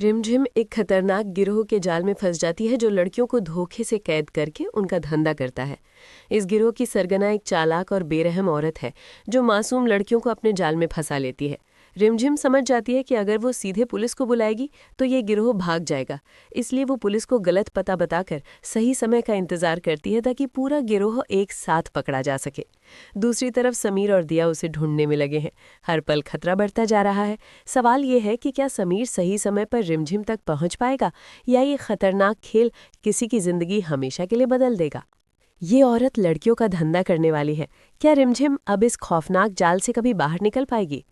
रिमझिम एक खतरनाक गिरोह के जाल में फंस जाती है जो लड़कियों को धोखे से कैद करके उनका धंधा करता है। इस गिरोह की सरगना एक चालाक और बेरहम औरत है जो मासूम लड़कियों को अपने जाल में फंसा लेती है। रिमझिम समझ जाती है कि अगर वो सीधे पुलिस को बुलाएगी तो ये गिरोह भाग जाएगा, इसलिए वो पुलिस को गलत पता बताकर सही समय का इंतजार करती है ताकि पूरा गिरोह एक साथ पकड़ा जा सके। दूसरी तरफ समीर और दिया उसे ढूंढने में लगे हैं। हर पल खतरा बढ़ता जा रहा है। सवाल ये है कि क्या समीर सही समय पर रिमझिम तक पहुंच पाएगा या ये खतरनाक खेल किसी की जिंदगी हमेशा के लिए बदल देगा। ये औरत लड़कियों का धंधा करने वाली है। क्या रिमझिम अब इस खौफनाक जाल से कभी बाहर निकल पाएगी?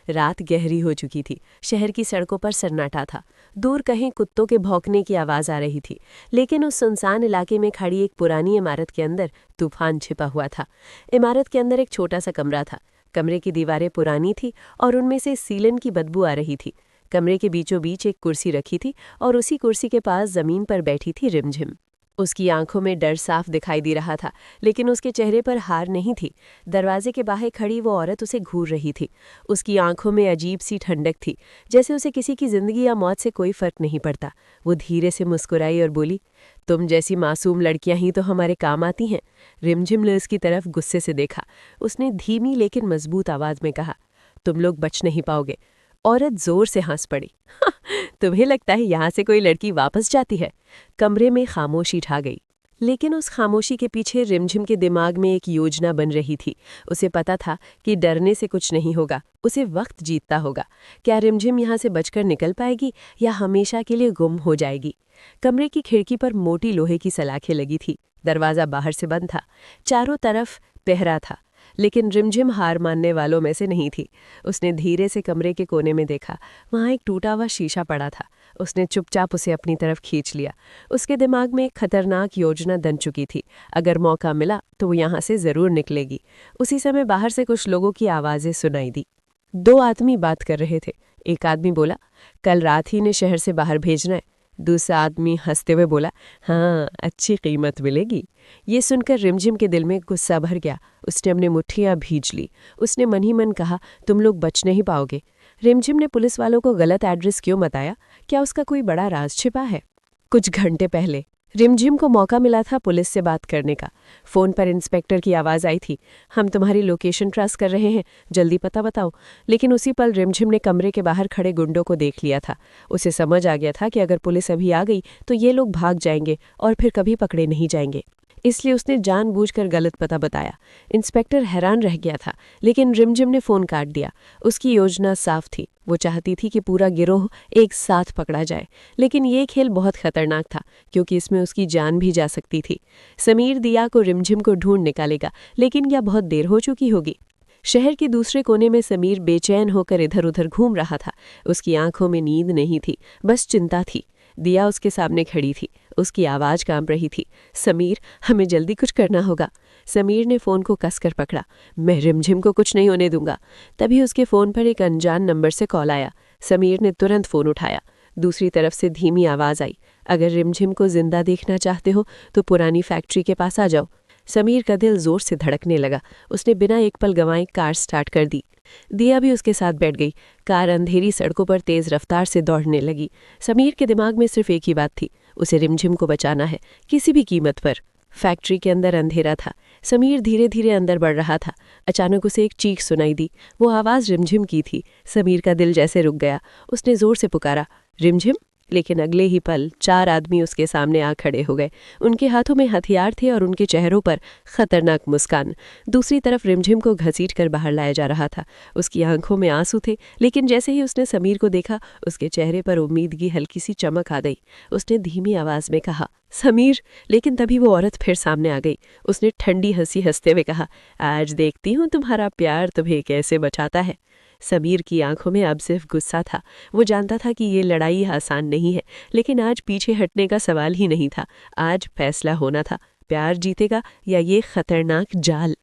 रात गहरी हो चुकी थी। शहर की सड़कों पर सन्नाटा था। दूर कहीं कुत्तों के भौंकने की आवाज आ रही थी, लेकिन उस सुनसान इलाके में खड़ी एक पुरानी इमारत के अंदर तूफान छिपा हुआ था। इमारत के अंदर एक छोटा सा कमरा था। कमरे की दीवारें पुरानी थी और उनमें से सीलन की बदबू आ रही थी। कमरे के बीचों बीच एक कुर्सी रखी थी और उसी कुर्सी के पास जमीन पर बैठी थी रिमझिम। उसकी आंखों में डर साफ दिखाई दे रहा था, लेकिन उसके चेहरे पर हार नहीं थी। दरवाजे के बाहर खड़ी वो औरत उसे घूर रही थी। उसकी आंखों में अजीब सी ठंडक थी, जैसे उसे किसी की जिंदगी या मौत से कोई फर्क नहीं पड़ता। वो धीरे से मुस्कुराई और बोली, तुम जैसी मासूम लड़कियां ही तो हमारे काम आती हैं। रिमझिम ने उसकी तरफ गुस्से से देखा। उसने धीमी लेकिन मजबूत आवाज में कहा, तुम लोग बच नहीं पाओगे। औरत जोर से हंस पड़ी। तुम्हें लगता है यहाँ से कोई लड़की वापस जाती है? कमरे में खामोशी छा गई, लेकिन उस खामोशी के पीछे रिमझिम के दिमाग में एक योजना बन रही थी। उसे पता था कि डरने से कुछ नहीं होगा, उसे वक्त जीतना होगा। क्या रिमझिम यहाँ से बचकर निकल पाएगी या हमेशा के लिए गुम हो जाएगी? कमरे की खिड़की पर मोटी लोहे की सलाखें लगी थी। दरवाज़ा बाहर से बंद था। चारों तरफ पहरा था, लेकिन रिमझिम हार मानने वालों में से नहीं थी। उसने धीरे से कमरे के कोने में देखा। वहाँ एक टूटा हुआ शीशा पड़ा था। उसने चुपचाप उसे अपनी तरफ खींच लिया। उसके दिमाग में एक खतरनाक योजना बन चुकी थी। अगर मौका मिला तो वो यहाँ से ज़रूर निकलेगी। उसी समय बाहर से कुछ लोगों की आवाज़ें सुनाई दी। दो आदमी बात कर रहे थे। एक आदमी बोला, कल रात ही ने शहर से बाहर भेजना है। दूसरा आदमी हंसते हुए बोला, हाँ, अच्छी कीमत मिलेगी। ये सुनकर रिमझिम के दिल में गुस्सा भर गया। उसने अपनी मुट्ठियां भींच ली। उसने मन ही मन कहा, तुम लोग बच नहीं पाओगे। रिमझिम ने पुलिस वालों को गलत एड्रेस क्यों बताया? क्या उसका कोई बड़ा राज छिपा है? कुछ घंटे पहले रिमझिम को मौका मिला था पुलिस से बात करने का। फ़ोन पर इंस्पेक्टर की आवाज़ आई थी, हम तुम्हारी लोकेशन ट्रेस कर रहे हैं, जल्दी पता बताओ। लेकिन उसी पल रिमझिम ने कमरे के बाहर खड़े गुंडों को देख लिया था। उसे समझ आ गया था कि अगर पुलिस अभी आ गई तो ये लोग भाग जाएंगे और फिर कभी पकड़े नहीं जाएंगे। इसलिए उसने जानबूझकर गलत पता बताया। इंस्पेक्टर हैरान रह गया था, लेकिन रिमझिम ने फ़ोन काट दिया। उसकी योजना साफ थी। वो चाहती थी कि पूरा गिरोह एक साथ पकड़ा जाए, लेकिन ये खेल बहुत खतरनाक था क्योंकि इसमें उसकी जान भी जा सकती थी। समीर दिया को रिमझिम को ढूंढ निकालेगा, लेकिन क्या बहुत देर हो चुकी होगी? शहर के दूसरे कोने में समीर बेचैन होकर इधर उधर घूम रहा था। उसकी आंखों में नींद नहीं थी, बस चिंता थी। दिया उसके सामने खड़ी थी। उसकी आवाज़ कांप रही थी, समीर, हमें जल्दी कुछ करना होगा। समीर ने फ़ोन को कसकर पकड़ा, मैं रिमझिम को कुछ नहीं होने दूंगा। तभी उसके फ़ोन पर एक अनजान नंबर से कॉल आया। समीर ने तुरंत फ़ोन उठाया। दूसरी तरफ से धीमी आवाज़ आई, अगर रिमझिम को जिंदा देखना चाहते हो तो पुरानी फैक्ट्री के पास आ जाओ। समीर का दिल जोर से धड़कने लगा। उसने बिना एक पल गंवाए कार स्टार्ट कर दी। दिया भी उसके साथ बैठ गई। कार अंधेरी सड़कों पर तेज रफ्तार से दौड़ने लगी। समीर के दिमाग में सिर्फ एक ही बात थी, उसे रिमझिम को बचाना है, किसी भी कीमत पर। फैक्ट्री के अंदर अंधेरा था। समीर धीरे धीरे अंदर बढ़ रहा था। अचानक उसे एक चीख सुनाई दी। वो आवाज़ रिमझिम की थी। समीर का दिल जैसे रुक गया। उसने जोर से पुकारा, रिमझिम। लेकिन अगले ही पल 4 आदमी उसके सामने आ खड़े हो गए। उनके हाथों में हथियार थे और उनके चेहरों पर खतरनाक मुस्कान। दूसरी तरफ रिमझिम को घसीटकर बाहर लाया जा रहा था। उसकी आंखों में आंसू थे, लेकिन जैसे ही उसने समीर को देखा, उसके चेहरे पर उम्मीद की हल्की सी चमक आ गई। उसने धीमी आवाज में कहा, समीर। लेकिन तभी वो औरत फिर सामने आ गई। उसने ठंडी हंसी हंसते हुए कहा, आज देखती हूँ तुम्हारा प्यार तुम्हें कैसे बचाता है। समीर की आंखों में अब सिर्फ गुस्सा था। वो जानता था कि ये लड़ाई आसान नहीं है, लेकिन आज पीछे हटने का सवाल ही नहीं था। आज फैसला होना था, प्यार जीतेगा या ये खतरनाक जाल।